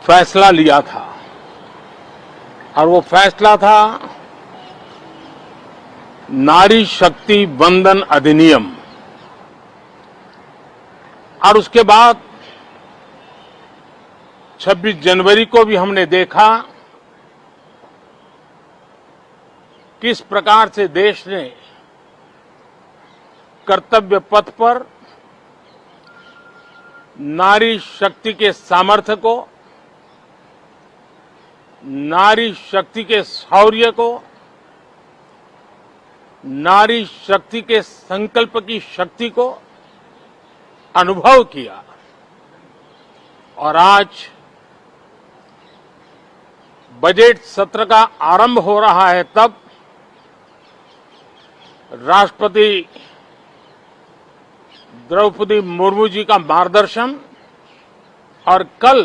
फैसला लिया था और वो फैसला था नारी शक्ति वंदन अधिनियम। और उसके बाद 26 जनवरी को भी हमने देखा किस प्रकार से देश ने कर्तव्य पथ पर नारी शक्ति के सामर्थ्य को, नारी शक्ति के शौर्य को, नारी शक्ति के संकल्प की शक्ति को अनुभव किया। और आज बजट सत्र का आरंभ हो रहा है, तब राष्ट्रपति द्रौपदी मुर्मू जी का मार्गदर्शन और कल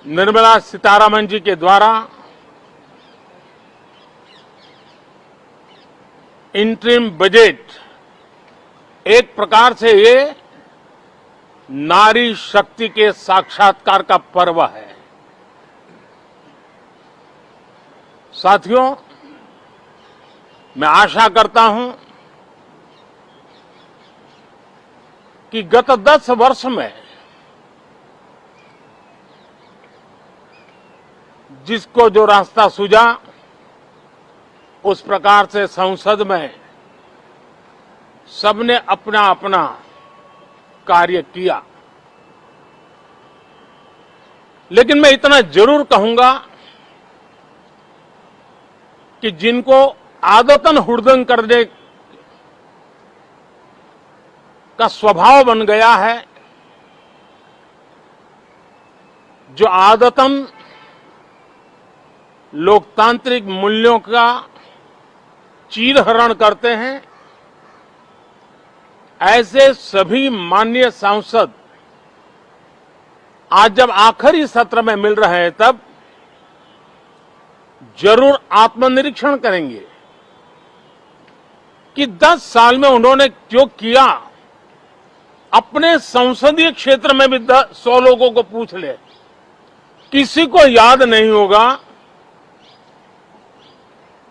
निर्मला सीतारमण जी के द्वारा इंटरिम बजट एक प्रकार से ये नारी शक्ति के साक्षात्कार का पर्व है। साथियों, मैं आशा करता हूं कि गत 10 वर्ष में जिसको जो रास्ता सूझा, उस प्रकार से संसद में सबने अपना अपना कार्य किया। लेकिन मैं इतना जरूर कहूंगा कि जिनको आदतन हुड़दंग करने का स्वभाव बन गया है, जो आदतन लोकतांत्रिक मूल्यों का चीरहरण करते हैं, ऐसे सभी माननीय सांसद आज जब आखिरी सत्र में मिल रहे हैं, तब जरूर आत्मनिरीक्षण करेंगे कि 10 साल में उन्होंने जो किया। अपने संसदीय क्षेत्र में भी 100 लोगों को पूछ ले, किसी को याद नहीं होगा,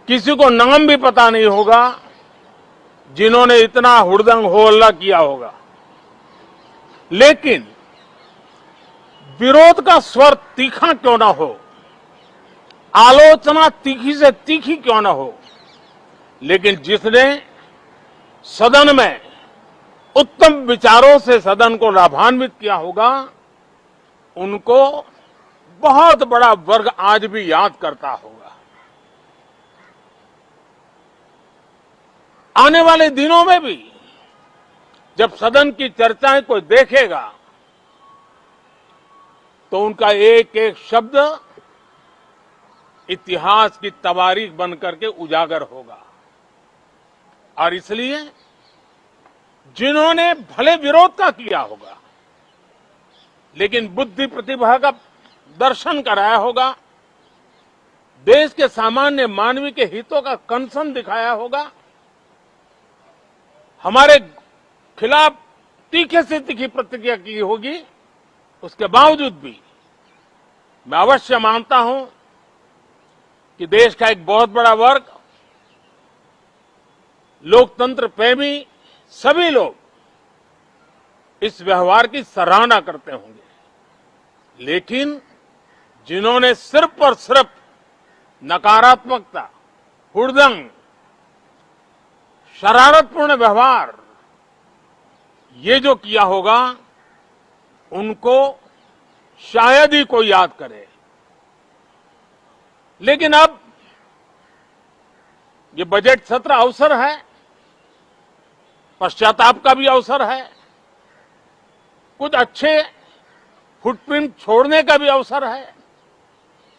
किसी को नाम भी पता नहीं होगा जिन्होंने इतना हुड़दंग हो हल्ला किया होगा। लेकिन विरोध का स्वर तीखा क्यों ना हो, आलोचना तीखी से तीखी क्यों ना हो, लेकिन जिसने सदन में उत्तम विचारों से सदन को लाभान्वित किया होगा, उनको बहुत बड़ा वर्ग आज भी याद करता होगा। आने वाले दिनों में भी जब सदन की चर्चाएं कोई देखेगा, तो उनका एक एक शब्द इतिहास की तवारीख बनकर के उजागर होगा। और इसलिए जिन्होंने भले विरोध का किया होगा, लेकिन बुद्धि प्रतिभा का दर्शन कराया होगा, देश के सामान्य मानवी के हितों का कंसर्न दिखाया होगा, हमारे खिलाफ तीखे से तीखी प्रतिक्रिया की होगी, उसके बावजूद भी मैं अवश्य मानता हूं कि देश का एक बहुत बड़ा वर्ग, लोकतंत्र प्रेमी सभी लोग इस व्यवहार की सराहना करते होंगे। लेकिन जिन्होंने सिर्फ और सिर्फ नकारात्मकता, हुड़दंग, शरारतपूर्ण व्यवहार ये जो किया होगा, उनको शायद ही कोई याद करे। लेकिन अब ये बजट सत्र अवसर है, पश्चाताप का भी अवसर है, कुछ अच्छे फुटप्रिंट छोड़ने का भी अवसर है।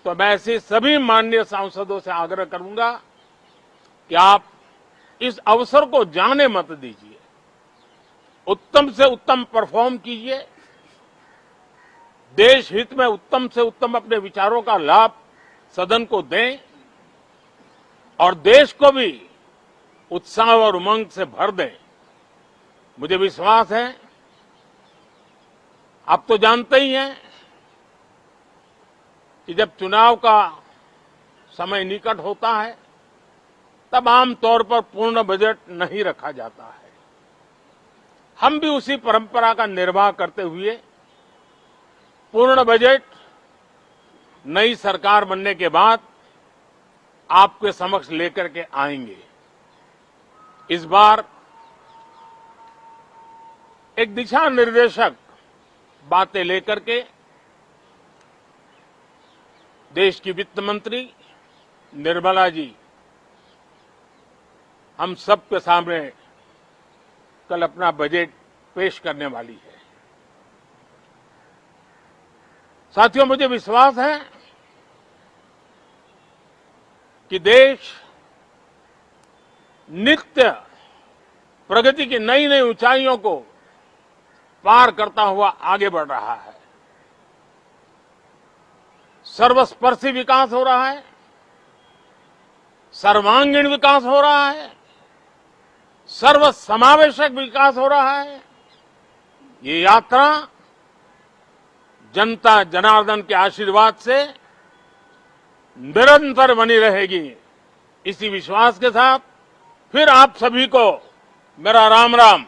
तो मैं ऐसे सभी माननीय सांसदों से आग्रह करूंगा कि आप इस अवसर को जाने मत दीजिए, उत्तम से उत्तम परफॉर्म कीजिए, देश हित में उत्तम से उत्तम अपने विचारों का लाभ सदन को दें और देश को भी उत्साह और उमंग से भर दें। मुझे विश्वास है आप तो जानते ही हैं कि जब चुनाव का समय निकट होता है तब आमतौर पर पूर्ण बजट नहीं रखा जाता है। हम भी उसी परंपरा का निर्वाह करते हुए पूर्ण बजट नई सरकार बनने के बाद आपके समक्ष लेकर के आएंगे। इस बार एक दिशा निर्देशक बातें लेकर के देश की वित्त मंत्री निर्मला जी हम सबके सामने कल अपना बजट पेश करने वाली है। साथियों, मुझे विश्वास है कि देश नित्य प्रगति की नई नई ऊंचाइयों को पार करता हुआ आगे बढ़ रहा है। सर्वस्पर्शी विकास हो रहा है, सर्वांगीण विकास हो रहा है, सर्व समावेशक विकास हो रहा है। ये यात्रा जनता जनार्दन के आशीर्वाद से निरंतर बनी रहेगी। इसी विश्वास के साथ फिर आप सभी को मेरा राम राम।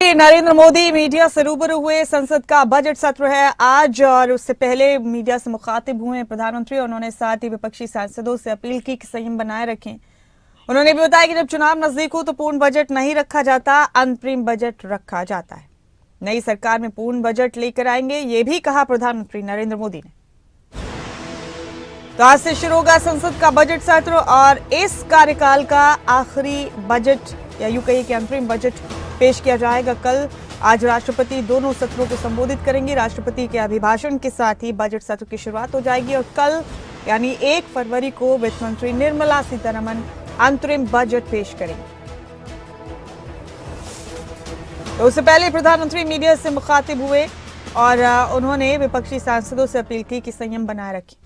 नरेंद्र मोदी मीडिया से रूबरू हुए। संसद का बजट सत्र है आज और उससे पहले मीडिया से मुखातिब हुए प्रधानमंत्री। उन्होंने साथ ही विपक्षी सांसदों से अपील की कि संयम बनाए रखें। उन्होंने भी बताया कि जब चुनाव नजदीक हो तो पूर्ण बजट नहीं रखा जाता, अंतरिम बजट रखा जाता है। नई सरकार में पूर्ण बजट लेकर आएंगे, ये भी कहा प्रधानमंत्री नरेंद्र मोदी ने। तो आज से शुरू होगा संसद का बजट सत्र और इस कार्यकाल का आखिरी बजट या यूं कहिए कि अंतरिम बजट पेश किया जाएगा कल। आज राष्ट्रपति दोनों सत्रों को संबोधित करेंगे। राष्ट्रपति के अभिभाषण के साथ ही बजट सत्र की शुरुआत हो जाएगी और कल यानी 1 फरवरी को वित्त मंत्री निर्मला सीतारमण अंतरिम बजट पेश करेंगे। तो उससे पहले प्रधानमंत्री मीडिया से मुखातिब हुए और उन्होंने विपक्षी सांसदों से अपील की कि संयम बनाए रखें।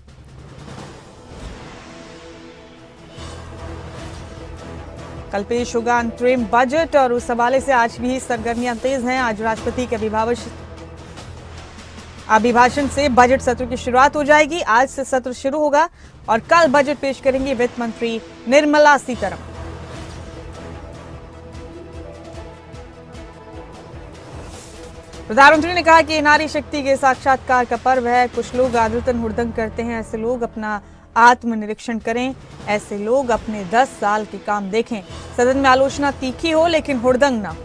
कल पेश होगा अंतरिम बजट और उस हवाले से आज भी सरगर्मियां तेज हैं। आज राष्ट्रपति के अभिभाषण से बजट सत्र की शुरुआत हो जाएगी। आज से सत्र शुरू होगा और कल बजट पेश करेंगी वित्त मंत्री निर्मला सीतारमण। प्रधानमंत्री ने कहा कि ये नारी शक्ति के साक्षात्कार का पर्व है। कुछ लोग आदतन हुड़दंग करते हैं, ऐसे लोग अपना आत्मनिरीक्षण करें। ऐसे लोग अपने 10 साल के काम देखें। सदन में आलोचना तीखी हो लेकिन हुड़दंग ना हो।